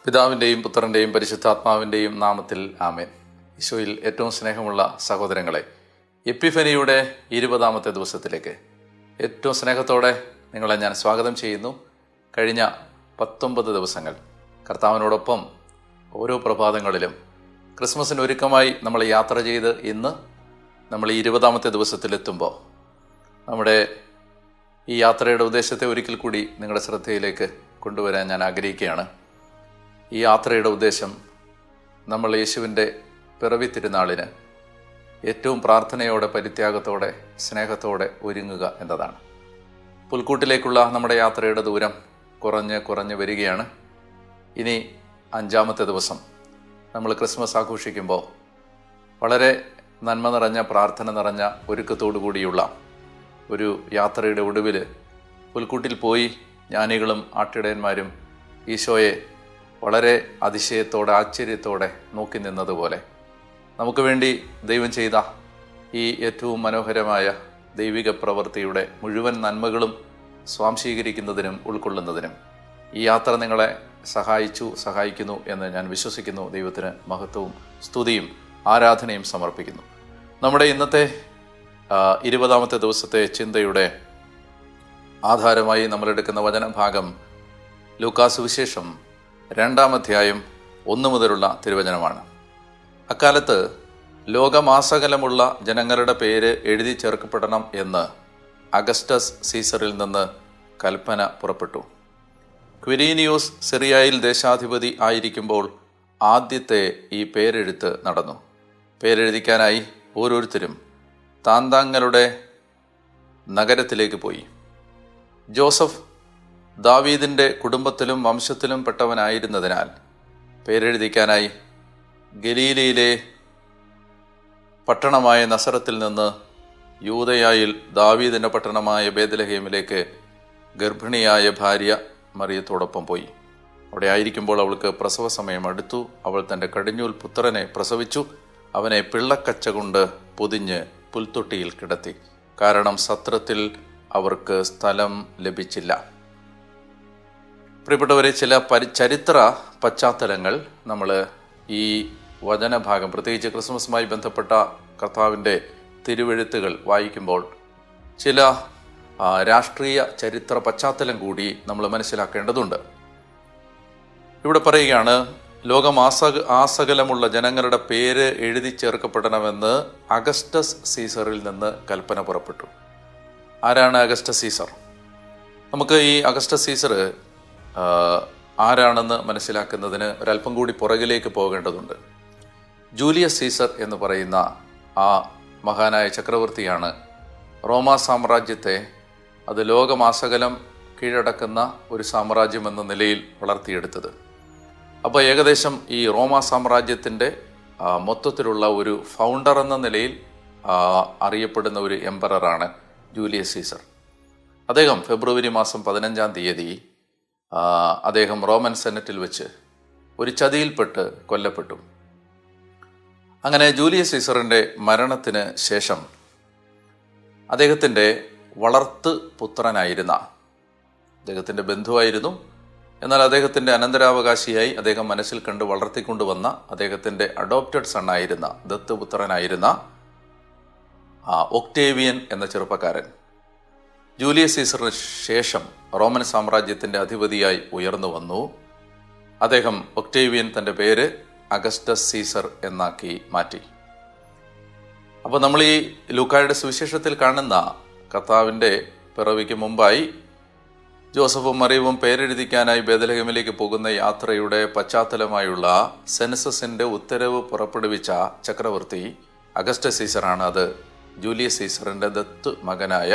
പിതാവിൻ്റെയും പുത്രൻ്റെയും പരിശുദ്ധാത്മാവിൻ്റെയും നാമത്തിൽ ആമേൻ. ഈശോയിൽ ഏറ്റവും സ്നേഹമുള്ള സഹോദരങ്ങളെ, എപ്പിഫനിയുടെ 20-ാമത്തെ ദിവസത്തിലേക്ക് ഏറ്റവും സ്നേഹത്തോടെ നിങ്ങളെ ഞാൻ സ്വാഗതം ചെയ്യുന്നു. കഴിഞ്ഞ 19 ദിവസങ്ങൾ കർത്താവിനോടൊപ്പം ഓരോ പ്രഭാതങ്ങളിലും ക്രിസ്മസിന് ഒരുക്കമായി നമ്മൾ യാത്ര ചെയ്ത് ഇന്ന് നമ്മൾ ഈ 20-ാമത്തെ ദിവസത്തിലെത്തുമ്പോൾ നമ്മുടെ ഈ യാത്രയുടെ ഉദ്ദേശത്തെ ഒരിക്കൽ കൂടി നിങ്ങളുടെ ശ്രദ്ധയിലേക്ക് കൊണ്ടുവരാൻ ഞാൻ ആഗ്രഹിക്കുകയാണ്. ഈ യാത്രയുടെ ഉദ്ദേശം നമ്മൾ യേശുവിൻ്റെ പിറവി തിരുനാളിന് ഏറ്റവും പ്രാർത്ഥനയോടെ, പരിത്യാഗത്തോടെ, സ്നേഹത്തോടെ ഒരുങ്ങുക എന്നതാണ്. പുൽക്കൂട്ടിലേക്കുള്ള നമ്മുടെ യാത്രയുടെ ദൂരം കുറഞ്ഞ് വരികയാണ്. ഇനി 5-ാമത്തെ ദിവസം നമ്മൾ ക്രിസ്മസ് ആഘോഷിക്കുമ്പോൾ വളരെ നന്മ നിറഞ്ഞ, പ്രാർത്ഥന നിറഞ്ഞ ഒരുക്കത്തോടു കൂടിയുള്ള ഒരു യാത്രയുടെ ഒടുവിൽ പുൽക്കൂട്ടിൽ പോയി ജ്ഞാനികളും ആട്ടിടയന്മാരും ഈശോയെ വളരെ അതിശയത്തോടെ, ആശ്ചര്യത്തോടെ നോക്കി നിന്നതുപോലെ നമുക്ക് വേണ്ടി ദൈവം ചെയ്ത ഈ ഏറ്റവും മനോഹരമായ ദൈവിക പ്രവൃത്തിയുടെ മുഴുവൻ നന്മകളും സ്വാംശീകരിക്കുന്നതിനും ഉൾക്കൊള്ളുന്നതിനും ഈ യാത്ര നിങ്ങളെ സഹായിക്കുന്നു എന്ന് ഞാൻ വിശ്വസിക്കുന്നു. ദൈവത്തിന് മഹത്വവും സ്തുതിയും ആരാധനയും സമർപ്പിക്കുന്നു. നമ്മുടെ ഇന്നത്തെ 20-ാമത്തെ ദിവസത്തെ ചിന്തയുടെ ആധാരമായി നമ്മളെടുക്കുന്ന വചനഭാഗം ലൂക്കാസ് സുവിശേഷം 2-ാം അധ്യായം 1 മുതലുള്ള തിരുവചനമാണ്. അക്കാലത്ത് ലോകമാസകലമുള്ള ജനങ്ങളുടെ പേര് എഴുതി ചേർക്കപ്പെടണം എന്ന് അഗസ്റ്റസ് സീസറിൽ നിന്ന് കൽപ്പന പുറപ്പെട്ടു. ക്വിരീനിയോസ് സിറിയയിൽ ദേശാധിപതി ആയിരിക്കുമ്പോൾ ആദ്യത്തെ ഈ പേരെഴുത്ത് നടന്നു. പേരെഴുതിക്കാനായി ഓരോരുത്തരും താന്താങ്ങളുടെ നഗരത്തിലേക്ക് പോയി. ജോസഫ് ദാവീദിൻ്റെ കുടുംബത്തിലും വംശത്തിലും പെട്ടവനായിരുന്നതിനാൽ പേരെഴുതിക്കാനായി ഗലീലയിലെ പട്ടണമായ നസറത്തിൽ നിന്ന് യൂദയായിൽ ദാവീദിൻ്റെ പട്ടണമായ ബേത്ലഹേമിലേക്ക് ഗർഭിണിയായ ഭാര്യ മറിയത്തോടൊപ്പം പോയി. അവിടെ ആയിരിക്കുമ്പോൾ അവൾക്ക് പ്രസവ സമയം അടുത്തു. അവൾ തൻ്റെ കടിഞ്ഞൂൽ പുത്രനെ പ്രസവിച്ചു. അവനെ പിള്ളക്കച്ച കൊണ്ട് പൊതിഞ്ഞ് പുൽത്തൊട്ടിയിൽ കിടത്തി. കാരണം സത്രത്തിൽ അവർക്ക് സ്ഥലം ലഭിച്ചില്ല. പ്രിയപ്പെട്ടവരെ, ചില ചരിത്ര പശ്ചാത്തലങ്ങൾ നമ്മൾ ഈ വചനഭാഗം, പ്രത്യേകിച്ച് ക്രിസ്മസുമായി ബന്ധപ്പെട്ട കർത്താവിൻ്റെ തിരുവെഴുത്തുകൾ വായിക്കുമ്പോൾ ചില രാഷ്ട്രീയ ചരിത്ര പശ്ചാത്തലം കൂടി നമ്മൾ മനസ്സിലാക്കേണ്ടതുണ്ട്. ഇവിടെ പറയുകയാണ്, ലോകമാസകലമുള്ള ജനങ്ങളുടെ പേര് എഴുതി ചേർക്കപ്പെടണമെന്ന് അഗസ്റ്റസ് സീസറിൽ നിന്ന് കൽപ്പന പുറപ്പെട്ടു. ആരാണ് അഗസ്റ്റസ് സീസർ? നമുക്ക് ഈ അഗസ്റ്റസ് സീസർ ആരാണെന്ന് മനസ്സിലാക്കുന്നതിന് ഒരല്പം കൂടി പുറകിലേക്ക് പോകേണ്ടതുണ്ട്. ജൂലിയസ് സീസർ എന്ന് പറയുന്ന ആ മഹാനായ ചക്രവർത്തിയാണ് റോമാ സാമ്രാജ്യത്തെ, അത് ലോകമാസകലം കീഴടക്കുന്ന ഒരു സാമ്രാജ്യം എന്ന നിലയിൽ വളർത്തിയെടുത്തത്. അപ്പോൾ ഏകദേശം ഈ റോമാ സാമ്രാജ്യത്തിൻ്റെ മൊത്തത്തിലുള്ള ഒരു ഫൗണ്ടർ എന്ന നിലയിൽ അറിയപ്പെടുന്ന ഒരു എംപററാണ് ജൂലിയസ് സീസർ. അദ്ദേഹം ഫെബ്രുവരി മാസം 15-ാം തീയതി അദ്ദേഹം റോമൻ സെനറ്റിൽ വെച്ച് ഒരു ചതിയിൽപ്പെട്ട് കൊല്ലപ്പെട്ടു. അങ്ങനെ ജൂലിയസ് സീസറിൻ്റെ മരണത്തിന് ശേഷം അദ്ദേഹത്തിൻ്റെ വളർത്തു പുത്രനായിരുന്ന, അദ്ദേഹത്തിൻ്റെ ബന്ധുവായിരുന്നു, എന്നാൽ അദ്ദേഹത്തിൻ്റെ അനന്തരാവകാശിയായി അദ്ദേഹം മനസ്സിൽ കണ്ട് വളർത്തിക്കൊണ്ടുവന്ന അദ്ദേഹത്തിൻ്റെ അഡോപ്റ്റഡ് സണ്ണായിരുന്ന, ദത്തുപുത്രനായിരുന്ന ഒക്ടേവിയൻ എന്ന ചെറുപ്പക്കാരൻ ജൂലിയസ് സീസറിന് ശേഷം റോമൻ സാമ്രാജ്യത്തിൻ്റെ അധിപതിയായി ഉയർന്നു വന്നു. അദ്ദേഹം ഒക്ടേവിയൻ തൻ്റെ പേര് അഗസ്റ്റസ് സീസർ എന്നാക്കി മാറ്റി. അപ്പോൾ നമ്മൾ ഈ ലൂക്കായുടെ സുവിശേഷത്തിൽ കാണുന്ന കർത്താവിൻ്റെ പിറവിക്ക് മുമ്പായി ജോസഫും മറിയവും പേരെഴുതിക്കാനായി ബേത്ലഹേമിലേക്ക് പോകുന്ന യാത്രയുടെ പശ്ചാത്തലമായുള്ള സെൻസസിൻ്റെ ഉത്തരവ് പുറപ്പെടുവിച്ച ചക്രവർത്തി അഗസ്റ്റസ് സീസറാണ്. അത് ജൂലിയസ് സീസറിൻ്റെ ദത്ത് മകനായ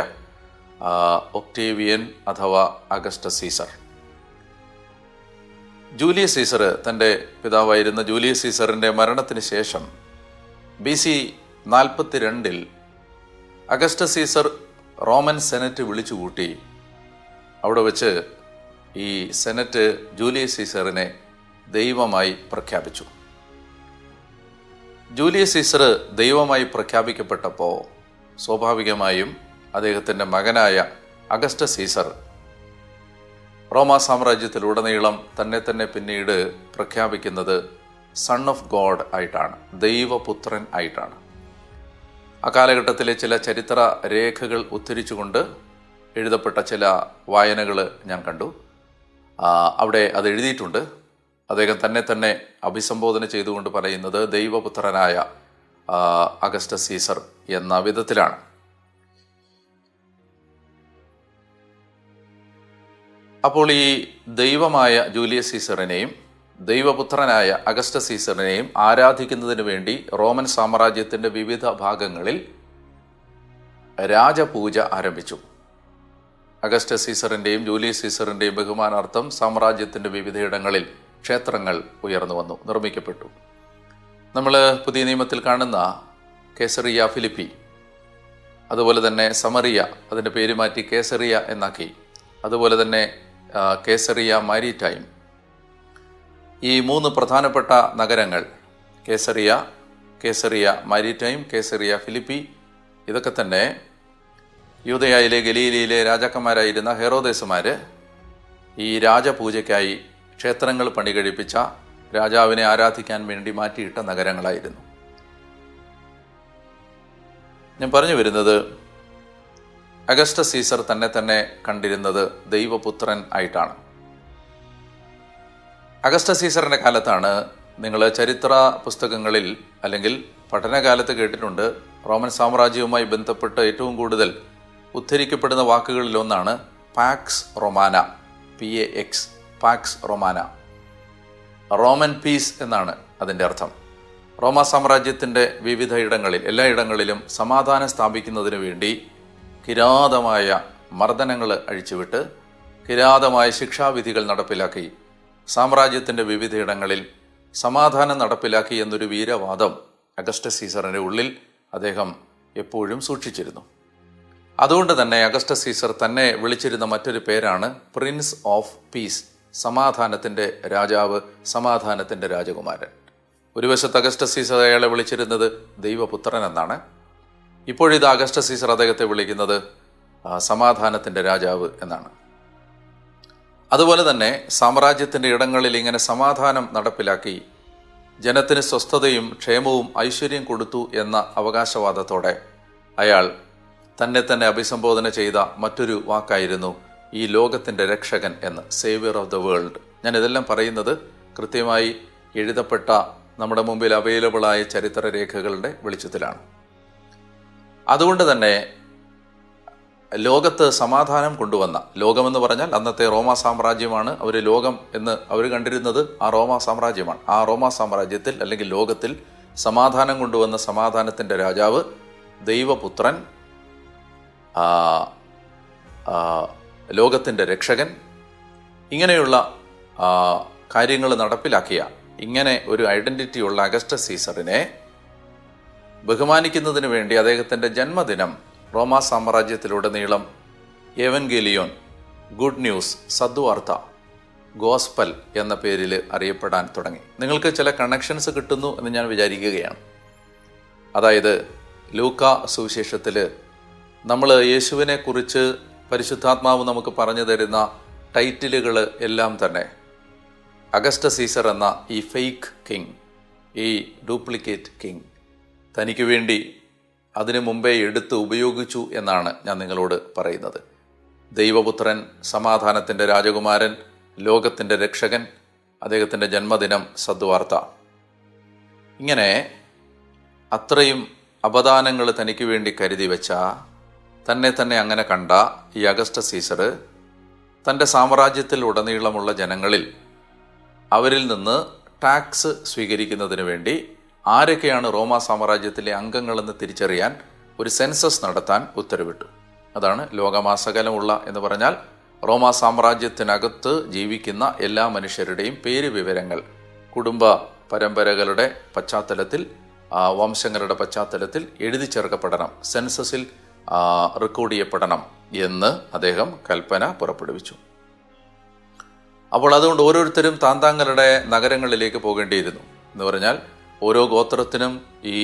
ഒക്ടേവിയൻ അഥവാ അഗസ്റ്റസ് സീസർ. ജൂലിയസ് സീസർ തൻ്റെ പിതാവായിരുന്ന ജൂലിയസ് സീസറിൻ്റെ മരണത്തിന് ശേഷം BC 42 Augustus Caesar Roman senate വിളിച്ചുകൂട്ടി. അവിടെ വെച്ച് ഈ സെനറ്റ് ജൂലിയസ് സീസറിനെ ദൈവമായി പ്രഖ്യാപിച്ചു. ജൂലിയസ് സീസർ ദൈവമായി പ്രഖ്യാപിക്കപ്പെട്ടപ്പോൾ സ്വാഭാവികമായും അദ്ദേഹത്തിൻ്റെ മകനായ അഗസ്റ്റസ് സീസർ റോമാ സാമ്രാജ്യത്തിലുടനീളം തന്നെ പിന്നീട് പ്രഖ്യാപിക്കുന്നത് സൺ ഓഫ് ഗോഡ് ആയിട്ടാണ്, ദൈവപുത്രൻ ആയിട്ടാണ്. ആ കാലഘട്ടത്തിലെ ചില ചരിത്ര രേഖകൾ ഉദ്ധരിച്ചുകൊണ്ട് എഴുതപ്പെട്ട ചില വായനകൾ ഞാൻ കണ്ടു. അവിടെ അത് എഴുതിയിട്ടുണ്ട്. അദ്ദേഹം തന്നെ അഭിസംബോധന ചെയ്തുകൊണ്ട് പറയുന്നത് ദൈവപുത്രനായ അഗസ്റ്റസ് സീസർ എന്ന വിധത്തിലാണ്. അപ്പോൾ ഈ ദൈവമായ ജൂലിയസ് സീസറിനെയും ദൈവപുത്രനായ അഗസ്റ്റസ് സീസറിനെയും ആരാധിക്കുന്നതിന് വേണ്ടി റോമൻ സാമ്രാജ്യത്തിൻ്റെ വിവിധ ഭാഗങ്ങളിൽ രാജപൂജ ആരംഭിച്ചു. അഗസ്റ്റസ് സീസറിൻ്റെയും ജൂലിയസ് സീസറിൻ്റെയും ബഹുമാനാർത്ഥം സാമ്രാജ്യത്തിൻ്റെ വിവിധയിടങ്ങളിൽ ക്ഷേത്രങ്ങൾ ഉയർന്നു വന്നു, നിർമ്മിക്കപ്പെട്ടു. നമ്മൾ പുതിയ നിയമത്തിൽ കാണുന്ന കേസറിയ ഫിലിപ്പി, അതുപോലെ തന്നെ സമറിയ, അതിൻ്റെ പേര് മാറ്റി കേസറിയ എന്നാക്കി, അതുപോലെ തന്നെ കേസറിയ മാരിടൈം, ഈ 3 പ്രധാനപ്പെട്ട നഗരങ്ങൾ കേസറിയ മാരിടൈം, കേസറിയ ഫിലിപ്പി, ഇതൊക്കെ തന്നെ യൂദയായിലെ ഗലീലയിലെ രാജാക്കന്മാരായിരുന്ന ഹെറോദേസുമാർ ഈ രാജപൂജയ്ക്കായി ക്ഷേത്രങ്ങൾ പണികഴിപ്പിച്ച രാജാവിനെ ആരാധിക്കാൻ വേണ്ടി മാറ്റിയിട്ട നഗരങ്ങളായിരുന്നു. ഞാൻ പറഞ്ഞു വരുന്നത്, അഗസ്റ്റസ് സീസർ തന്നെ കണ്ടിരുന്നത് ദൈവപുത്രൻ ആയിട്ടാണ്. അഗസ്റ്റസ് സീസറിൻ്റെ കാലത്താണ്, നിങ്ങൾ ചരിത്ര പുസ്തകങ്ങളിൽ അല്ലെങ്കിൽ പഠനകാലത്ത് കേട്ടിട്ടുണ്ട്, റോമൻ സാമ്രാജ്യവുമായി ബന്ധപ്പെട്ട് ഏറ്റവും കൂടുതൽ ഉദ്ധരിക്കപ്പെടുന്ന വാക്കുകളിലൊന്നാണ് pax Romana, PAX, pax Romana. Roman peace എന്നാണ് അതിൻ്റെ അർത്ഥം. റോമാ സാമ്രാജ്യത്തിൻ്റെ വിവിധ ഇടങ്ങളിൽ, എല്ലാ ഇടങ്ങളിലും സമാധാനം സ്ഥാപിക്കുന്നതിന് വേണ്ടി കിരാതമായ മർദ്ദനങ്ങൾ അഴിച്ചുവിട്ട് കിരാതമായ ശിക്ഷാവിധികൾ നടപ്പിലാക്കി സാമ്രാജ്യത്തിൻ്റെ വിവിധയിടങ്ങളിൽ സമാധാനം നടപ്പിലാക്കി എന്നൊരു വീരവാദം അഗസ്റ്റസ് സീസറിൻ്റെ ഉള്ളിൽ അദ്ദേഹം എപ്പോഴും സൂക്ഷിച്ചിരുന്നു. അതുകൊണ്ട് തന്നെ അഗസ്റ്റസ് സീസർ തന്നെ വിളിച്ചിരുന്ന മറ്റൊരു പേരാണ് പ്രിൻസ് ഓഫ് പീസ്, സമാധാനത്തിൻ്റെ രാജാവ്, സമാധാനത്തിൻ്റെ രാജകുമാരൻ. ഒരു വശത്ത് അഗസ്റ്റസ് സീസർ അയാളെ വിളിച്ചിരുന്നത് ദൈവപുത്രൻ എന്നാണ്. ഇപ്പോഴിത് അഗസ്റ്റസ് സീസർ അദ്ദേഹത്തെ വിളിക്കുന്നത് സമാധാനത്തിൻ്റെ രാജാവ് എന്നാണ്. അതുപോലെ തന്നെ സാമ്രാജ്യത്തിൻ്റെ ഇടങ്ങളിൽ ഇങ്ങനെ സമാധാനം നടപ്പിലാക്കി ജനത്തിന് സ്വസ്ഥതയും ക്ഷേമവും ഐശ്വര്യം കൊടുത്തു എന്ന അവകാശവാദത്തോടെ അയാൾ തന്നെ അഭിസംബോധന ചെയ്ത മറ്റൊരു വാക്കായിരുന്നു ഈ ലോകത്തിൻ്റെ രക്ഷകൻ എന്ന്, സേവിയർ ഓഫ് ദ വേൾഡ്. ഞാൻ ഇതെല്ലാം പറയുന്നത് കൃത്യമായി എഴുതപ്പെട്ട നമ്മുടെ മുമ്പിൽ അവൈലബിളായ ചരിത്ര രേഖകളുടെ വെളിച്ചത്തിലാണ്. അതുകൊണ്ട് തന്നെ ലോകത്ത് സമാധാനം കൊണ്ടുവന്ന, ലോകമെന്ന് പറഞ്ഞാൽ അന്നത്തെ റോമാ സാമ്രാജ്യമാണ്. അവർ ലോകം എന്ന് അവർ കണ്ടിരുന്നത് ആ റോമാ സാമ്രാജ്യമാണ്. ആ റോമാ സാമ്രാജ്യത്തിൽ അല്ലെങ്കിൽ ലോകത്തിൽ സമാധാനം കൊണ്ടുവന്ന സമാധാനത്തിൻ്റെ രാജാവ്, ദൈവപുത്രൻ, ലോകത്തിൻ്റെ രക്ഷകൻ, ഇങ്ങനെയുള്ള കാര്യങ്ങൾ നടപ്പിലാക്കിയ ഇങ്ങനെ ഒരു ഐഡൻറ്റിറ്റിയുള്ള അഗസ്റ്റസ് സീസറിനെ ബഹുമാനിക്കുന്നതിന് വേണ്ടി അദ്ദേഹത്തിൻ്റെ ജന്മദിനം റോമാ സാമ്രാജ്യത്തിലുടനീളം എവൻഗേലിയോൻ, ഗുഡ് ന്യൂസ്, സദ്വാർത്ത, ഗോസ്പൽ എന്ന പേരിൽ അറിയപ്പെടാൻ തുടങ്ങി. നിങ്ങൾക്ക് ചില കണക്ഷൻസ് കിട്ടുന്നു എന്ന് ഞാൻ വിചാരിക്കുകയാണ്. അതായത് ലൂക്ക സുവിശേഷത്തിൽ നമ്മൾ യേശുവിനെ കുറിച്ച് പരിശുദ്ധാത്മാവ് നമുക്ക് പറഞ്ഞു തരുന്ന ടൈറ്റിലുകൾ എല്ലാം തന്നെ അഗസ്റ്റസ് സീസർ എന്ന ഈ ഫേക്ക് കിങ്, ഈ ഡ്യൂപ്ലിക്കേറ്റ് കിങ് തനിക്ക് വേണ്ടി അതിനു മുമ്പേ എടുത്ത് ഉപയോഗിച്ചു എന്നാണ് ഞാൻ നിങ്ങളോട് പറയുന്നത്. ദൈവപുത്രൻ, സമാധാനത്തിൻ്റെ രാജകുമാരൻ, ലോകത്തിൻ്റെ രക്ഷകൻ, അദ്ദേഹത്തിൻ്റെ ജന്മദിനം, സദ്വാർത്ത, ഇങ്ങനെ അത്രയും അപദാനങ്ങൾ തനിക്ക് വേണ്ടി കരുതി വെച്ച, തന്നെ അങ്ങനെ കണ്ട ഈ അഗസ്റ്റസ് സീസർ തൻ്റെ സാമ്രാജ്യത്തിൽ ഉടനീളമുള്ള ജനങ്ങളിൽ അവരിൽ നിന്ന് ടാക്സ് സ്വീകരിക്കുന്നതിന് വേണ്ടി ആരൊക്കെയാണ് റോമാ സാമ്രാജ്യത്തിലെ അംഗങ്ങളെന്ന് തിരിച്ചറിയാൻ ഒരു സെൻസസ് നടത്താൻ ഉത്തരവിട്ടു. അതാണ് ലോകമാസകലമുള്ള എന്ന് പറഞ്ഞാൽ റോമാ സാമ്രാജ്യത്തിനകത്ത് ജീവിക്കുന്ന എല്ലാ മനുഷ്യരുടെയും പേര് വിവരങ്ങൾ കുടുംബ പരമ്പരകളുടെ പശ്ചാത്തലത്തിൽ, വംശങ്ങളുടെ പശ്ചാത്തലത്തിൽ എഴുതി ചേർക്കപ്പെടണം, സെൻസസിൽ റെക്കോർഡ് ചെയ്യപ്പെടണം എന്ന് അദ്ദേഹം കൽപ്പന പുറപ്പെടുവിച്ചു. അപ്പോൾ അതുകൊണ്ട് ഓരോരുത്തരും താന്താങ്ങളുടെ നഗരങ്ങളിലേക്ക് പോകേണ്ടിയിരുന്നു. എന്ന് പറഞ്ഞാൽ ഓരോ ഗോത്രത്തിനും ഈ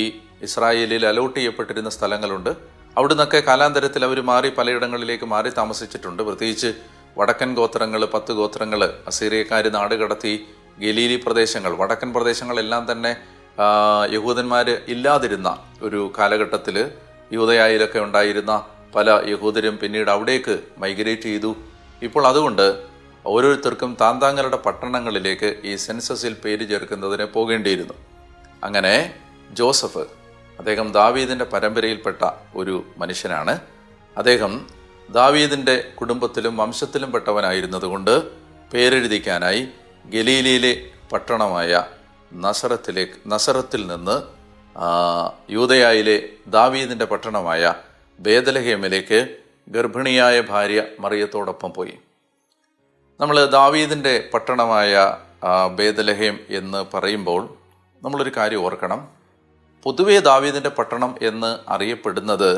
ഇസ്രായേലിൽ അലോട്ട് ചെയ്യപ്പെട്ടിരുന്ന സ്ഥലങ്ങളുണ്ട്. അവിടെ നിന്നൊക്കെ കാലാന്തരത്തിൽ അവർ മാറി പലയിടങ്ങളിലേക്ക് മാറി താമസിച്ചിട്ടുണ്ട്. പ്രത്യേകിച്ച് വടക്കൻ ഗോത്രങ്ങൾ 10 ഗോത്രങ്ങൾ അസീറിയക്കാർ നാട് കടത്തി ഗലീലി പ്രദേശങ്ങൾ, വടക്കൻ പ്രദേശങ്ങളെല്ലാം തന്നെ യഹൂദന്മാർ ഇല്ലാതിരുന്ന ഒരു കാലഘട്ടത്തിൽ യൂദയായിലൊക്കെ ഉണ്ടായിരുന്ന പല യഹൂദരും പിന്നീട് അവിടേക്ക് മൈഗ്രേറ്റ് ചെയ്തു. ഇപ്പോൾ അതുകൊണ്ട് ഓരോരുത്തർക്കും താന്താങ്ങളുടെ പട്ടണങ്ങളിലേക്ക് ഈ സെൻസസിൽ പേര് ചേർക്കുന്നതിന് പോകേണ്ടിയിരുന്നു. അങ്ങനെ ജോസഫ്, അദ്ദേഹം ദാവീദിൻ്റെ പരമ്പരയിൽപ്പെട്ട ഒരു മനുഷ്യനാണ്. അദ്ദേഹം ദാവീദിൻ്റെ കുടുംബത്തിലും വംശത്തിലും പെട്ടവനായിരുന്നതുകൊണ്ട് പേരെഴുതിക്കാനായി ഗലീലയിലെ പട്ടണമായ നസറത്തിൽ നിന്ന് യൂദയായിലെ ദാവീദിൻ്റെ പട്ടണമായ ബേദലഹേമിലേക്ക് ഗർഭിണിയായ ഭാര്യ മറിയത്തോടൊപ്പം പോയി. നമ്മൾ ദാവീദിൻ്റെ പട്ടണമായ ബേദലഹേം എന്ന് പറയുമ്പോൾ നമ്മളൊരു കാര്യം ഓർക്കണം. പൊതുവെ ദാവീദിൻ്റെ പട്ടണം എന്ന് അറിയപ്പെടുന്നത്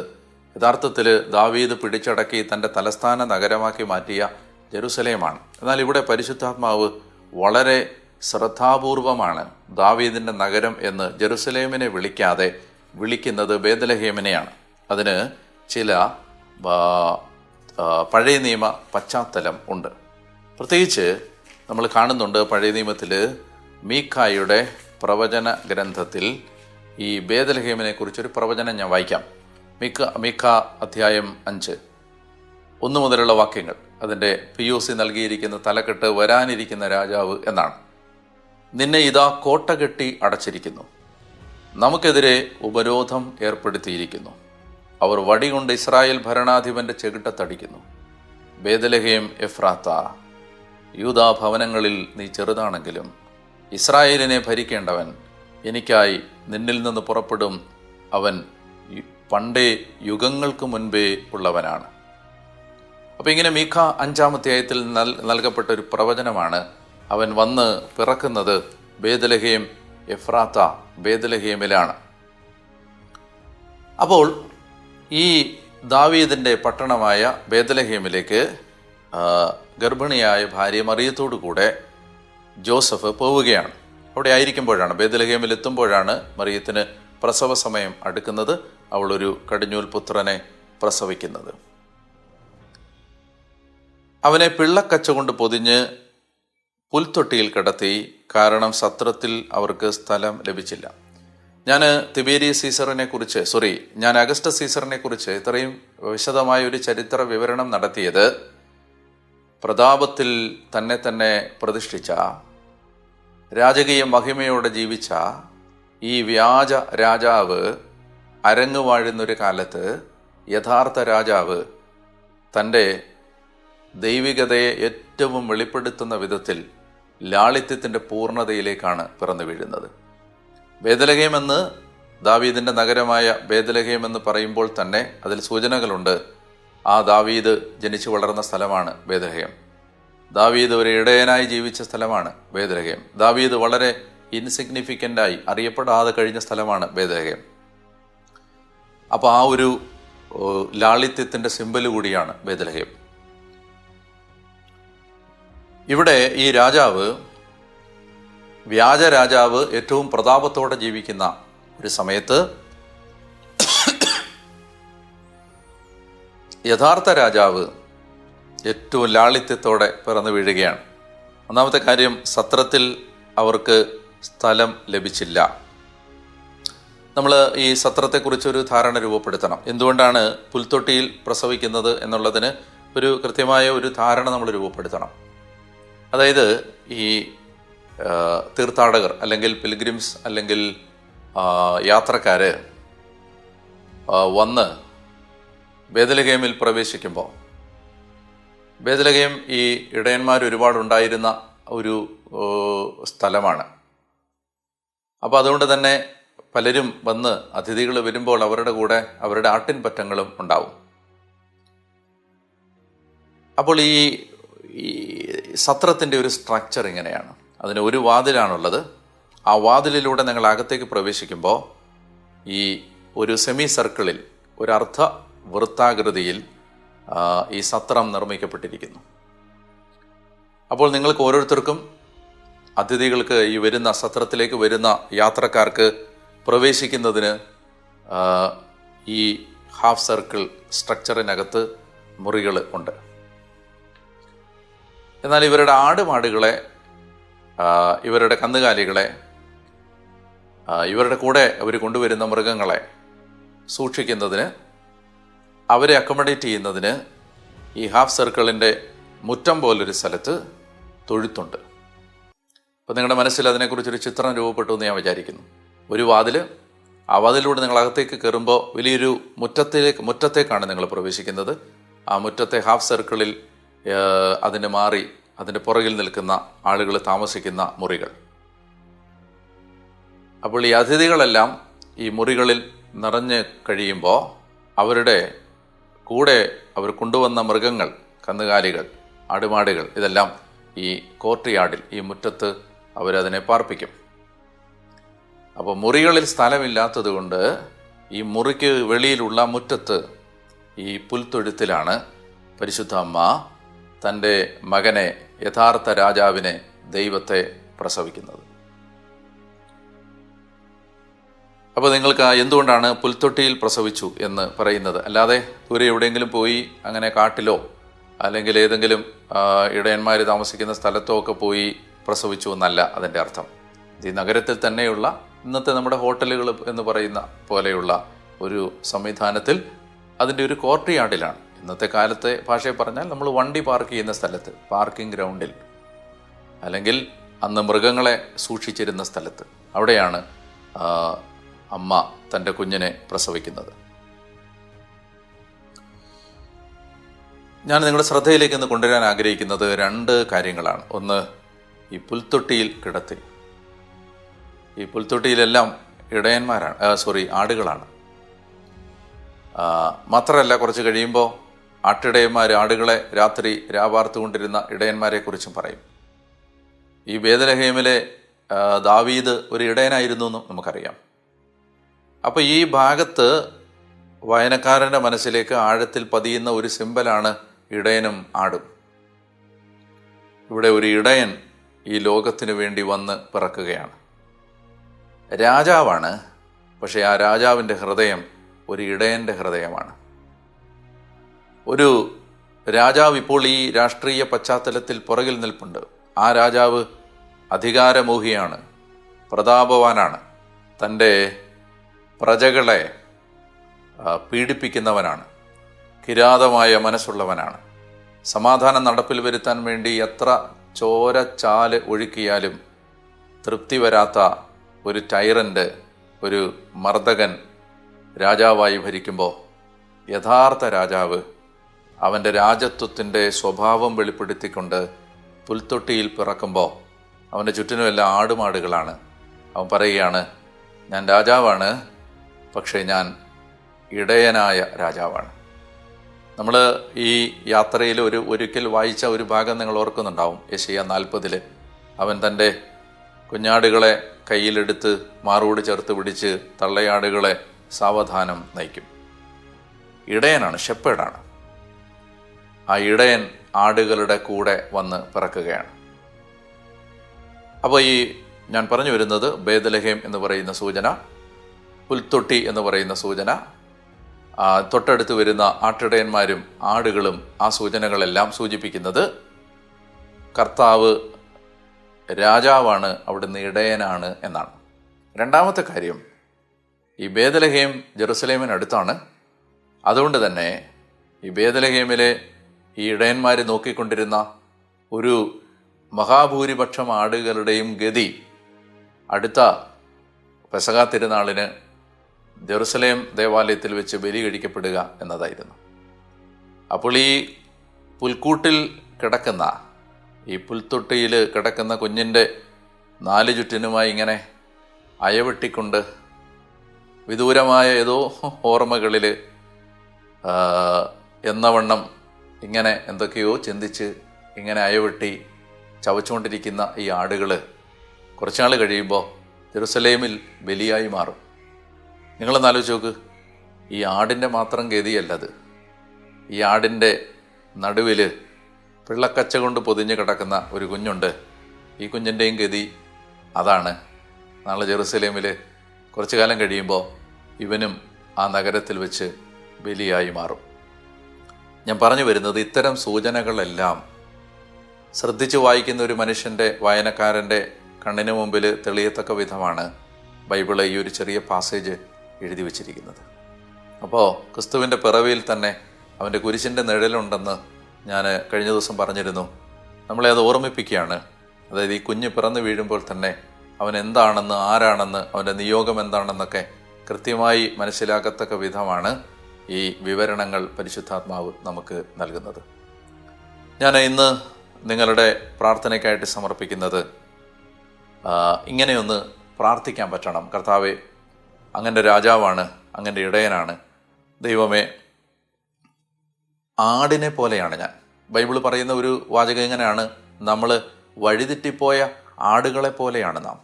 യഥാർത്ഥത്തിൽ ദാവീദ് പിടിച്ചടക്കി തൻ്റെ തലസ്ഥാന നഗരമാക്കി മാറ്റിയ ജെറുസലേമാണ്. എന്നാൽ ഇവിടെ പരിശുദ്ധാത്മാവ് വളരെ ശ്രദ്ധാപൂർവമാണ് ദാവീദിൻ്റെ നഗരം എന്ന് ജെറുസലേമിനെ വിളിക്കുന്നത് ബേദലഹേമിനെയാണ്. അതിന് ചില പഴയ നിയമ പശ്ചാത്തലം ഉണ്ട്. പ്രത്യേകിച്ച് നമ്മൾ കാണുന്നുണ്ട് പഴയ നിയമത്തിൽ മീഖായുടെ പ്രവചന ഗ്രന്ഥത്തിൽ ഈ ബേദലഹേമിനെ കുറിച്ചൊരു പ്രവചനം ഞാൻ വായിക്കാം. മീഖ അധ്യായം 5 1 മുതലുള്ള വാക്യങ്ങൾ. അതിൻ്റെ POC നൽകിയിരിക്കുന്ന തലക്കെട്ട് വരാനിരിക്കുന്ന രാജാവ് എന്നാണ്. നിന്നെ ഇതാ കോട്ട കെട്ടി അടച്ചിരിക്കുന്നു, നമുക്കെതിരെ ഉപരോധം ഏർപ്പെടുത്തിയിരിക്കുന്നു. അവർ വടികൊണ്ട് ഇസ്രായേൽ ഭരണാധിപന്റെ ചെകിട്ടത്തടിക്കുന്നു. ബേദലഹേം എഫ്രാത്ത, യൂദാ ഭവനങ്ങളിൽ നീ ചെറുതാണെങ്കിലും ഇസ്രായേലിനെ ഭരിക്കേണ്ടവൻ എനിക്കായി നിന്നിൽ നിന്ന് പുറപ്പെടും. അവൻ പണ്ടേ യുഗങ്ങൾക്ക് മുൻപേ ഉള്ളവനാണ്. അപ്പോൾ ഇങ്ങനെ മീഖ 5-ാം അധ്യായത്തിൽ നൽകപ്പെട്ട ഒരു പ്രവചനമാണ്. അവൻ വന്ന് പിറക്കുന്നത് ബേദലഹേം എഫ്രാത്ത, ബേദലഹേമിലാണ്. അപ്പോൾ ഈ ദാവീദിൻ്റെ പട്ടണമായ ബേദലഹേമിലേക്ക് ഗർഭിണിയായ ഭാര്യ മറിയത്തോടു കൂടെ ജോസഫ് പോവുകയാണ്. അവിടെ ആയിരിക്കുമ്പോഴാണ്, ബേദലഹേമിൽ എത്തുമ്പോഴാണ് മറിയത്തിന് പ്രസവ സമയം അടുക്കുന്നത്. അവളൊരു കടിഞ്ഞൂൽ പുത്രനെ പ്രസവിക്കുന്നത്. അവനെ പിള്ളക്കച്ച കൊണ്ട് പൊതിഞ്ഞ് പുൽത്തൊട്ടിയിൽ കിടത്തി. കാരണം സത്രത്തിൽ അവർക്ക് സ്ഥലം ലഭിച്ചില്ല. ഞാൻ അഗസ്റ്റസ് സീസറിനെ കുറിച്ച് ഇത്രയും വിശദമായ ഒരു ചരിത്ര വിവരണം നടത്തിയത് പ്രതാപത്തിൽ തന്നെ പ്രതിഷ്ഠിച്ച, രാജകീയ മഹിമയോടെ ജീവിച്ച ഈ വ്യാജ രാജാവ് അരങ്ങു വാഴുന്നൊരു കാലത്ത് യഥാർത്ഥ രാജാവ് തൻ്റെ ദൈവികതയെ ഏറ്റവും വെളിപ്പെടുത്തുന്ന വിധത്തിൽ ലാളിത്യത്തിൻ്റെ പൂർണ്ണതയിലേക്കാണ് പിറന്നു വീഴുന്നത്. ബേദലഹേം എന്ന്, ദാവീദിൻ്റെ നഗരമായ ബേദലഹേം എന്ന് പറയുമ്പോൾ തന്നെ അതിൽ സൂചനകളുണ്ട്. ആ ദാവീദ് ജനിച്ചു വളർന്ന സ്ഥലമാണ് ബേദലഹേം. ദാവീദ് ഒരു ഇടയനായി ജീവിച്ച സ്ഥലമാണ് ബേദലഹേം. ദാവീദ് വളരെ ഇൻസിഗ്നിഫിക്കൻ്റായി അറിയപ്പെടാതെ കഴിഞ്ഞ സ്ഥലമാണ് ബേദലഹേം. അപ്പോൾ ആ ഒരു ലാളിത്യത്തിൻ്റെ സിമ്പല് കൂടിയാണ് ബേദലഹേം. ഇവിടെ ഈ രാജാവ്, വ്യാജ രാജാവ് ഏറ്റവും പ്രതാപത്തോടെ ജീവിക്കുന്ന ഒരു സമയത്ത് യഥാർത്ഥ രാജാവ് ഏറ്റവും ലാളിത്യത്തോടെ പിറന്നു വീഴുകയാണ്. ഒന്നാമത്തെ കാര്യം, സത്രത്തിൽ അവർക്ക് സ്ഥലം ലഭിച്ചില്ല. നമ്മൾ ഈ സത്രത്തെക്കുറിച്ചൊരു ധാരണ രൂപപ്പെടുത്തണം. എന്തുകൊണ്ടാണ് പുൽത്തൊട്ടിയിൽ പ്രസവിക്കുന്നത് എന്നുള്ളതിന് ഒരു കൃത്യമായ ഒരു ധാരണ നമ്മൾ രൂപപ്പെടുത്തണം. അതായത് ഈ തീർത്ഥാടകർ അല്ലെങ്കിൽ പിൽഗ്രിംസ് അല്ലെങ്കിൽ യാത്രക്കാർ വന്ന് ബേദലഹേമിൽ പ്രവേശിക്കുമ്പോൾ, ബേദലഹേം ഈ ഇടയന്മാർ ഒരുപാടുണ്ടായിരുന്ന ഒരു സ്ഥലമാണ്. അപ്പോൾ അതുകൊണ്ട് തന്നെ പലരും വന്ന്, അതിഥികൾ വരുമ്പോൾ അവരുടെ കൂടെ അവരുടെ ആട്ടിൻപറ്റങ്ങളും ഉണ്ടാവും. അപ്പോൾ ഈ സത്രത്തിൻ്റെ ഒരു സ്ട്രക്ചർ ഇങ്ങനെയാണ്. അതിന് ഒരു വാതിലാണുള്ളത്. ആ വാതിലിലൂടെ നിങ്ങൾ അകത്തേക്ക് പ്രവേശിക്കുമ്പോൾ ഈ ഒരു സെമി സർക്കിളിൽ, ഒരു അർദ്ധ വൃത്താകൃതിയിൽ ഈ സത്രം നിർമ്മിക്കപ്പെട്ടിരിക്കുന്നു. അപ്പോൾ നിങ്ങൾക്ക് ഓരോരുത്തർക്കും, അതിഥികൾക്ക്, ഈ വരുന്ന സത്രത്തിലേക്ക് വരുന്ന യാത്രക്കാർക്ക് പ്രവേശിക്കുന്നതിന് ഈ ഹാഫ് സർക്കിൾ സ്ട്രക്ചറിനകത്ത് മുറികൾ ഉണ്ട്. എന്നാൽ ഇവരുടെ ആടുമാടുകളെ, ഇവരുടെ കന്നുകാലികളെ, ഇവരുടെ കൂടെ അവർ കൊണ്ടുവരുന്ന മൃഗങ്ങളെ സൂക്ഷിക്കുന്നതിന്, അവരെ അക്കോമഡേറ്റ് ചെയ്യുന്നതിന് ഈ ഹാഫ് സർക്കിളിൻ്റെ മുറ്റം പോലൊരു സ്ഥലത്ത് തൊഴുത്തുണ്ട്. അപ്പോൾ നിങ്ങളുടെ മനസ്സിൽ അതിനെക്കുറിച്ചൊരു ചിത്രം രൂപപ്പെട്ടു എന്ന് ഞാൻ വിചാരിക്കുന്നു. ഒരു വാതിൽ, ആ വാതിലൂടെ നിങ്ങൾ അകത്തേക്ക് കയറുമ്പോൾ വലിയൊരു മുറ്റത്തേക്കാണ് നിങ്ങൾ പ്രവേശിക്കുന്നത്. ആ മുറ്റത്തെ ഹാഫ് സർക്കിളിൽ അതിന് മാറി അതിൻ്റെ പുറകിൽ നിൽക്കുന്ന ആളുകൾ താമസിക്കുന്ന മുറികൾ. അപ്പോൾ ഈ അതിഥികളെല്ലാം ഈ മുറികളിൽ നിറഞ്ഞ് കഴിയുമ്പോൾ അവരുടെ കൂടെ അവർ കൊണ്ടുവന്ന മൃഗങ്ങൾ, കന്നുകാലികൾ, ആടുമാടുകൾ, ഇതെല്ലാം ഈ കോർട്ട് യാർഡിൽ, ഈ മുറ്റത്ത് അവരതിനെ പാർപ്പിക്കും. അപ്പോൾ മുറികളിൽ സ്ഥലമില്ലാത്തത് കൊണ്ട് ഈ മുറിക്ക് വെളിയിലുള്ള മുറ്റത്ത് ഈ പുൽത്തൊഴുത്തിലാണ് പരിശുദ്ധ അമ്മ തൻ്റെ മകനെ, യഥാർത്ഥ രാജാവിനെ, ദൈവത്തെ പ്രസവിക്കുന്നത്. അപ്പോൾ നിങ്ങൾക്ക് എന്തുകൊണ്ടാണ് പുൽത്തൊട്ടിയിൽ പ്രസവിച്ചു എന്ന് പറയുന്നത്? അല്ലാതെ ദൂരെ എവിടെയെങ്കിലും പോയി അങ്ങനെ കാട്ടിലോ അല്ലെങ്കിൽ ഏതെങ്കിലും ഇടയന്മാർ താമസിക്കുന്ന സ്ഥലത്തോ ഒക്കെ പോയി പ്രസവിച്ചു എന്നല്ല അതിൻ്റെ അർത്ഥം. ഈ നഗരത്തിൽ തന്നെയുള്ള ഇന്നത്തെ നമ്മുടെ ഹോട്ടലുകൾ എന്ന് പറയുന്ന പോലെയുള്ള ഒരു സംവിധാനത്തിൽ അതിൻ്റെ ഒരു കോർട്ട് യാർഡിലാണ്. ഇന്നത്തെ കാലത്തെ ഭാഷയെ പറഞ്ഞാൽ നമ്മൾ വണ്ടി പാർക്ക് ചെയ്യുന്ന സ്ഥലത്ത്, പാർക്കിംഗ് ഗ്രൗണ്ടിൽ, അല്ലെങ്കിൽ അന്ന് മൃഗങ്ങളെ സൂക്ഷിച്ചിരുന്ന സ്ഥലത്ത്, അവിടെയാണ് അമ്മ തൻ്റെ കുഞ്ഞിനെ പ്രസവിക്കുന്നത്. ഞാൻ നിങ്ങളുടെ ശ്രദ്ധയിലേക്ക് ഇന്ന് കൊണ്ടുവരാൻ ആഗ്രഹിക്കുന്നത് 2 കാര്യങ്ങളാണ്. ഒന്ന്, ഈ പുൽത്തൊട്ടിയിൽ കിടത്തി. ഈ പുൽത്തൊട്ടിയിലെല്ലാം ആടുകളാണ്. മാത്രമല്ല, കുറച്ച് കഴിയുമ്പോൾ ആട്ടിടയന്മാർ ആടുകളെ രാത്രി രാപാർത്തുകൊണ്ടിരുന്ന ഇടയന്മാരെ കുറിച്ചും പറയും. ഈ ബേത്ലഹേമിലെ ദാവീദ് ഒരു ഇടയനായിരുന്നു എന്നും നമുക്കറിയാം. അപ്പോൾ ഈ ഭാഗത്ത് വായനക്കാരൻ്റെ മനസ്സിലേക്ക് ആഴത്തിൽ പതിയുന്ന ഒരു സിമ്പലാണ് ഇടയനും ആടും. ഇവിടെ ഒരു ഇടയൻ ഈ ലോകത്തിനു വേണ്ടി വന്ന് പിറക്കുകയാണ്. രാജാവാണ്, പക്ഷേ ആ രാജാവിൻ്റെ ഹൃദയം ഒരു ഇടയൻ്റെ ഹൃദയമാണ്. ഒരു രാജാവ് ഇപ്പോൾ ഈ രാഷ്ട്രീയ പശ്ചാത്തലത്തിൽ പുറകിൽ നിൽപ്പുണ്ട്. ആ രാജാവ് അധികാരമോഹിയാണ്, പ്രതാപവാനാണ്, തൻ്റെ പ്രജകളെ പീഡിപ്പിക്കുന്നവനാണ്, കിരാതമായ മനസ്സുള്ളവനാണ്. സമാധാനം നടപ്പിൽ വരുത്താൻ വേണ്ടി എത്ര ചോരച്ചാല് ഒഴുക്കിയാലും തൃപ്തി വരാത്ത ഒരു ടൈറൻ്റ്, ഒരു മർദ്ദകൻ രാജാവായി ഭരിക്കുമ്പോൾ യഥാർത്ഥ രാജാവ് അവൻ്റെ രാജത്വത്തിൻ്റെ സ്വഭാവം വെളിപ്പെടുത്തിക്കൊണ്ട് പുൽത്തൊട്ടിയിൽ പിറക്കുമ്പോൾ അവൻ്റെ ചുറ്റിനുമെല്ലാം ആടുമാടുകളാണ്. അവൻ പറയുകയാണ്, ഞാൻ രാജാവാണ്, പക്ഷേ ഞാൻ ഇടയനായ രാജാവാണ്. നമ്മൾ ഈ യാത്രയിൽ ഒരിക്കൽ വായിച്ച ഒരു ഭാഗം നിങ്ങൾ ഓർക്കുന്നുണ്ടാവും. യെശയ്യാ 40 അവൻ തൻ്റെ കുഞ്ഞാടുകളെ കയ്യിലെടുത്ത് മാറോട് ചേർത്ത് പിടിച്ച് തള്ളയാടുകളെ സാവധാനം നയിക്കും. ഇടയനാണ്, ഷെപ്പേഡാണ്. ആ ഇടയൻ ആടുകളുടെ കൂടെ വന്ന് പിറക്കുകയാണ്. അപ്പോൾ ഈ ഞാൻ പറഞ്ഞു വരുന്നത് ബേത്ലഹേം എന്ന് പറയുന്ന സൂചന, പുൽത്തൊട്ടി എന്ന് പറയുന്ന സൂചന, തൊട്ടടുത്ത് വരുന്ന ആട്ടിടയന്മാരും ആടുകളും, ആ സൂചനകളെല്ലാം സൂചിപ്പിക്കുന്നത് കർത്താവ് രാജാവാണ്, അവിടുന്ന് ഇടയനാണ് എന്നാണ്. രണ്ടാമത്തെ കാര്യം, ഈ ബേത്ലഹേം ജെറുസലേമിനടുത്താണ്. അതുകൊണ്ട് തന്നെ ഈ ബേത്ലഹേമിലെ ഈ ഇടയന്മാർ നോക്കിക്കൊണ്ടിരുന്ന ഒരു മഹാഭൂരിപക്ഷം ആടുകളുടെയും ഗതി അടുത്ത പെസഹാ തിരുനാളിന് ജെറുസലേം ദേവാലയത്തിൽ വെച്ച് ബലി കഴിക്കപ്പെടുക എന്നതായിരുന്നു. അപ്പോൾ ഈ പുൽക്കൂട്ടിൽ കിടക്കുന്ന, ഈ പുൽത്തൊട്ടിയിൽ കിടക്കുന്ന കുഞ്ഞിൻ്റെ 4 ചുറ്റിനുമായി ഇങ്ങനെ അയവെട്ടിക്കൊണ്ട് വിദൂരമായ ഏതോ ഓർമ്മകളിൽ എന്നവണ്ണം ഇങ്ങനെ എന്തൊക്കെയോ ചിന്തിച്ച് ഇങ്ങനെ അയവെട്ടി ചവച്ചുകൊണ്ടിരിക്കുന്ന ഈ ആടുകൾ കുറച്ചുനാൾ കഴിയുമ്പോൾ ജെറുസലേമിൽ ബലിയായി മാറും. നിങ്ങളൊന്ന് ആലോചിച്ച് നോക്ക്, ഈ ആടിൻ്റെ മാത്രം ഗതിയല്ലത്. ഈ ആടിൻ്റെ നടുവിൽ പിള്ളക്കച്ച കൊണ്ട് പൊതിഞ്ഞ് കിടക്കുന്ന ഒരു കുഞ്ഞുണ്ട്. ഈ കുഞ്ഞിൻ്റെയും ഗതി അതാണ്. നാളെ ജെറുസലേമിൽ കുറച്ചു കാലം കഴിയുമ്പോൾ ഇവനും ആ നഗരത്തിൽ വെച്ച് ബലിയായി മാറും. ഞാൻ പറഞ്ഞു വരുന്നത്, ഇത്തരം സൂചനകളെല്ലാം ശ്രദ്ധിച്ച് വായിക്കുന്ന ഒരു മനുഷ്യൻ്റെ, വായനക്കാരൻ്റെ കണ്ണിന് മുമ്പിൽ തെളിയത്തക്ക വിധമാണ് ബൈബിള് ഈ ഒരു ചെറിയ പാസേജ് എഴുതി വച്ചിരിക്കുന്നത്. അപ്പോൾ ക്രിസ്തുവിൻ്റെ പിറവിയിൽ തന്നെ അവൻ്റെ കുരിശിൻ്റെ നിഴലുണ്ടെന്ന് ഞാൻ കഴിഞ്ഞ ദിവസം പറഞ്ഞിരുന്നു. നമ്മളെ അത് ഓർമ്മിപ്പിക്കുകയാണ്. അതായത് ഈ കുഞ്ഞ് പിറന്നു വീഴുമ്പോൾ തന്നെ അവൻ എന്താണെന്ന്, ആരാണെന്ന്, അവൻ്റെ നിയോഗം എന്താണെന്നൊക്കെ കൃത്യമായി മനസ്സിലാക്കത്തക്ക വിധമാണ് ഈ വിവരണങ്ങൾ പരിശുദ്ധാത്മാവ് നമുക്ക് നൽകുന്നത്. ഞാൻ ഇന്ന് നിങ്ങളുടെ പ്രാർത്ഥനയ്ക്കായിട്ട് സമർപ്പിക്കുന്നത് ഇങ്ങനെയൊന്ന് പ്രാർത്ഥിക്കാൻ പറ്റണം. കർത്താവേ, അങ്ങൻ്റെ രാജാവാണ്, അങ്ങൻ്റെ ഇടയനാണ്. ദൈവമേ, ആടിനെ പോലെയാണ് ഞാൻ. ബൈബിൾ പറയുന്ന ഒരു വാചകം ഇങ്ങനെയാണ്: നമ്മൾ വഴിതെറ്റിപ്പോയ ആടുകളെ പോലെയാണ് നാം.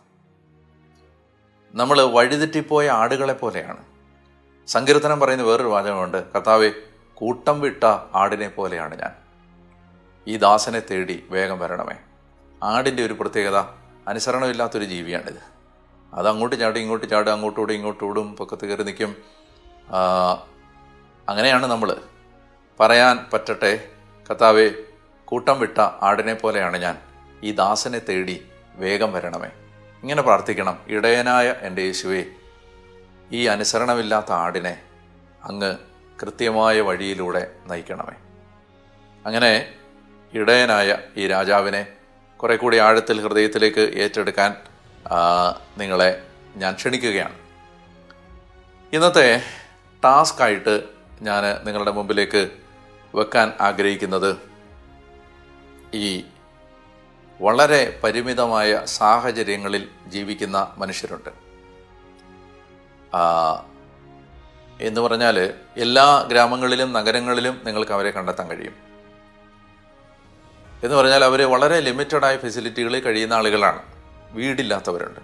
നമ്മൾ വഴിതെറ്റിപ്പോയ ആടുകളെ പോലെയാണ്. സങ്കീർത്തനം പറയുന്ന വേറൊരു വാചകമുണ്ട്: കർത്താവേ, കൂട്ടം വിട്ട ആടിനെ പോലെയാണ് ഞാൻ. ഈ ദാസനെ തേടി വേഗം വരണമേ. ആടിൻ്റെ ഒരു പ്രത്യേകത, അനുസരണമില്ലാത്തൊരു ജീവിയാണിത്. അത് അങ്ങോട്ട് ചാടി ഇങ്ങോട്ട് ചാടും, അങ്ങോട്ടോടും ഇങ്ങോട്ടോടും, പൊക്കത്ത് കയറി നിൽക്കും. അങ്ങനെയാണ് നമ്മൾ. പറയാൻ പറ്റട്ടെ, കർത്താവേ, കൂട്ടം വിട്ട ആടിനെ പോലെയാണ് ഞാൻ. ഈ ദാസനെ തേടി വേഗം വരണമേ. ഇങ്ങനെ പ്രാർത്ഥിക്കണം: ഇടയനായ എൻ്റെ യേശുവേ, ഈ അനുസരണമില്ലാത്ത ആടിനെ അങ്ങ് കൃത്യമായ വഴിയിലൂടെ നയിക്കണമേ. അങ്ങനെ ഇടയനായ ഈ രാജാവിനെ കുറെ കൂടി ആഴത്തിൽ ഹൃദയത്തിലേക്ക് ഏറ്റെടുക്കാൻ നിങ്ങളെ ഞാൻ ക്ഷണിക്കുകയാണ്. ഇന്നത്തെ ടാസ്ക്കായിട്ട് ഞാൻ നിങ്ങളുടെ മുമ്പിലേക്ക് വെക്കാൻ ആഗ്രഹിക്കുന്നത്, ഈ വളരെ പരിമിതമായ സാഹചര്യങ്ങളിൽ ജീവിക്കുന്ന മനുഷ്യരുണ്ട്. എന്ന് പറഞ്ഞാൽ എല്ലാ ഗ്രാമങ്ങളിലും നഗരങ്ങളിലും നിങ്ങൾക്ക് അവരെ കണ്ടെത്താൻ കഴിയും. എന്ന് പറഞ്ഞാൽ അവർ വളരെ ലിമിറ്റഡായ ഫെസിലിറ്റികളിൽ കഴിയുന്ന ആളുകളാണ്. വീടില്ലാത്തവരുണ്ട്,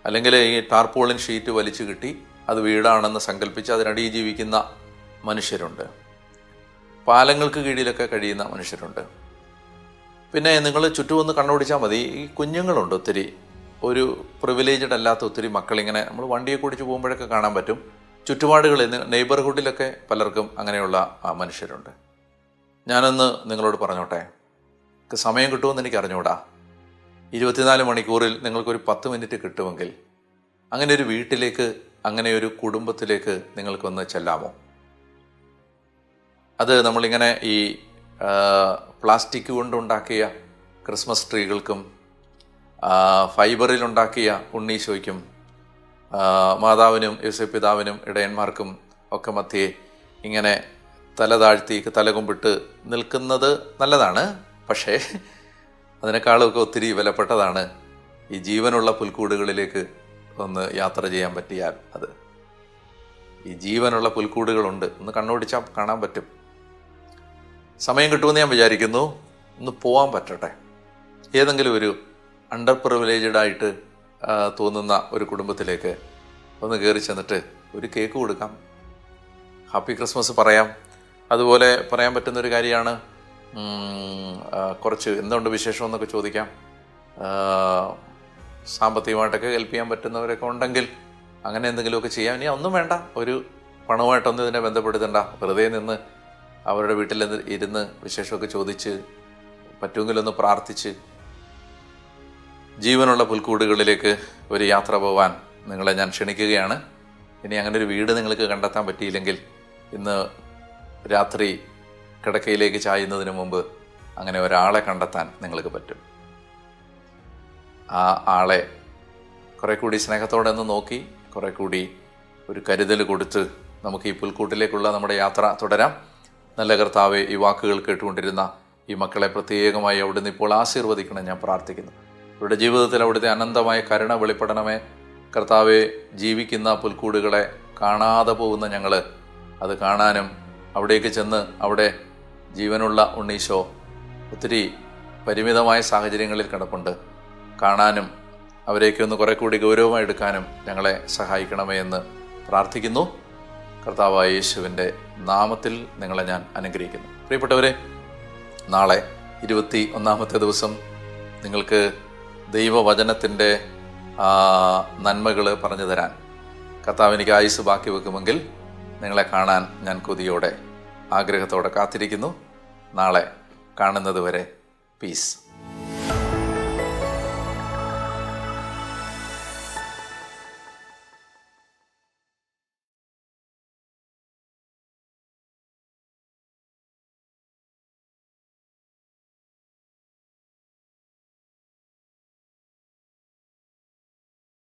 അല്ലെങ്കിൽ ഈ ടാർപോളിൻ ഷീറ്റ് വലിച്ചു കിട്ടി അത് വീടാണെന്ന് സങ്കല്പിച്ച് അതിനടിയിൽ ജീവിക്കുന്ന മനുഷ്യരുണ്ട്. പാലങ്ങൾക്ക് കീഴിലൊക്കെ കഴിയുന്ന മനുഷ്യരുണ്ട്. പിന്നെ നിങ്ങൾ ചുറ്റുമൊന്ന് കണ്ണോടിച്ചാൽ മതി, ഈ കുഞ്ഞുങ്ങളുണ്ട് ഒത്തിരി. ഒരു പ്രിവിലേജഡ് അല്ലാത്ത ഒത്തിരി മക്കളിങ്ങനെ നമ്മൾ വണ്ടിയെ കുടിച്ച് പോകുമ്പോഴൊക്കെ കാണാൻ പറ്റും. ചുറ്റുപാടുകളിൽ, നെയ്ബർഹുഡിലൊക്കെ പലർക്കും അങ്ങനെയുള്ള മനുഷ്യരുണ്ട്. ഞാനൊന്ന് നിങ്ങളോട് പറഞ്ഞോട്ടെ, സമയം കിട്ടുമെന്ന് എനിക്ക് അറിഞ്ഞൂടാ. 24 മണിക്കൂറിൽ നിങ്ങൾക്കൊരു 10 മിനിറ്റ് കിട്ടുമെങ്കിൽ അങ്ങനെ ഒരു വീട്ടിലേക്ക്, അങ്ങനെ ഒരു കുടുംബത്തിലേക്ക് നിങ്ങൾക്കൊന്ന് ചെല്ലാമോ? അത് നമ്മളിങ്ങനെ ഈ പ്ലാസ്റ്റിക് കൊണ്ടുണ്ടാക്കിയ ക്രിസ്മസ് ട്രീകൾക്കും ഫൈബറിലുണ്ടാക്കിയ ഉണ്ണീശോയ്ക്കും മാതാവിനും യേശുപിതാവിനും ഇടയന്മാർക്കും ഒക്കെ മധ്യേ ഇങ്ങനെ തല താഴ്ത്തി തലകുമ്പിട്ട് നിൽക്കുന്നത് നല്ലതാണ്. പക്ഷേ അതിനേക്കാളൊക്കെ ഒത്തിരി വിലപ്പെട്ടതാണ് ഈ ജീവനുള്ള പുൽക്കൂടുകളിലേക്ക് ഒന്ന് യാത്ര ചെയ്യാൻ പറ്റിയാൽ. അത് ഈ ജീവനുള്ള പുൽക്കൂടുകളുണ്ട്, ഒന്ന് കണ്ണോടിച്ചാൽ കാണാൻ പറ്റും. സമയം കിട്ടുമെന്ന് ഞാൻ വിചാരിക്കുന്നു. ഒന്ന് പോകാൻ പറ്റട്ടെ. ഏതെങ്കിലും ഒരു അണ്ടർ പ്രിവിലേജഡ് ആയിട്ട് തോന്നുന്ന ഒരു കുടുംബത്തിലേക്ക് ഒന്ന് കയറി ചെന്നിട്ട് ഒരു കേക്ക് കൊടുക്കാം, ഹാപ്പി ക്രിസ്മസ് പറയാം. അതുപോലെ പറയാൻ പറ്റുന്നൊരു കാര്യമാണ്, കുറച്ച് എന്തുകൊണ്ട് വിശേഷം എന്നൊക്കെ ചോദിക്കാം. സാമ്പത്തികമായിട്ടൊക്കെ ഹെൽപ്പ് ചെയ്യാൻ പറ്റുന്നവരൊക്കെ ഉണ്ടെങ്കിൽ അങ്ങനെ എന്തെങ്കിലുമൊക്കെ ചെയ്യാം. ഇനി ഒന്നും വേണ്ട, ഒരു പണവുമായിട്ടൊന്നും ഇതിനെ ബന്ധപ്പെടുത്തണ്ട. വെറുതെ നിന്ന് അവരുടെ വീട്ടിൽ ഇരുന്ന് വിശേഷമൊക്കെ ചോദിച്ച്, പറ്റുമെങ്കിലൊന്ന് പ്രാർത്ഥിച്ച് ജീവനുള്ള പുൽക്കൂടുകളിലേക്ക് ഒരു യാത്ര പോവാൻ നിങ്ങളെ ഞാൻ ക്ഷണിക്കുകയാണ്. ഇനി അങ്ങനെ ഒരു വീട് നിങ്ങൾക്ക് കണ്ടെത്താൻ പറ്റിയില്ലെങ്കിൽ ഇന്ന് രാത്രി കിടക്കയിലേക്ക് ചായുന്നതിന് മുമ്പ് അങ്ങനെ ഒരാളെ കണ്ടെത്താൻ നിങ്ങൾക്ക് പറ്റും. ആ ആളെ കുറെ കൂടി സ്നേഹത്തോടെ ഒന്ന് നോക്കി, കുറെ കൂടി ഒരു കരുതൽ കൊടുത്ത് നമുക്ക് ഈ പുൽക്കൂട്ടിലേക്കുള്ള നമ്മുടെ യാത്ര തുടരാം. നല്ല കർത്താവെ, ഈ വാക്കുകൾ കേട്ടുകൊണ്ടിരുന്ന ഈ മക്കളെ പ്രത്യേകമായി അവിടുന്ന് ഇപ്പോൾ ആശീർവദിക്കണം ഞാൻ പ്രാർത്ഥിക്കുന്നു. അവരുടെ ജീവിതത്തിൽ അവിടുത്തെ അനന്തമായ കരുണ വെളിപ്പെടണമേ. കർത്താവെ, ജീവിക്കുന്ന പുൽക്കൂടുകളെ കാണാതെ പോകുന്ന ഞങ്ങൾ അത് കാണാനും, അവിടേക്ക് ചെന്ന് അവിടെ ജീവനുള്ള ഉണ്ണീശോ ഒത്തിരി പരിമിതമായ സാഹചര്യങ്ങളിൽ കിടപ്പുണ്ട്, കാണാനും അവരേക്ക് ഒന്ന് കുറെ കൂടി ഗൗരവമായി എടുക്കാനും ഞങ്ങളെ സഹായിക്കണമേ എന്ന് പ്രാർത്ഥിക്കുന്നു. കർത്താവായ യേശുവിൻ്റെ നാമത്തിൽ നിങ്ങളെ ഞാൻ അനുഗ്രഹിക്കുന്നു. പ്രിയപ്പെട്ടവരെ, നാളെ 21-ാമത്തെ ദിവസം നിങ്ങൾക്ക് ദൈവവചനത്തിൻ്റെ നന്മകൾ പറഞ്ഞു തരാൻ കർത്താവ് എനിക്ക് ആയുസ് ബാക്കി വെക്കുമെങ്കിൽ നിങ്ങളെ കാണാൻ ഞാൻ കൊതിയോടെ ആഗ്രഹത്തോടെ കാത്തിരിക്കുന്നു. നാളെ കാണുന്നത് വരെ പീസ്.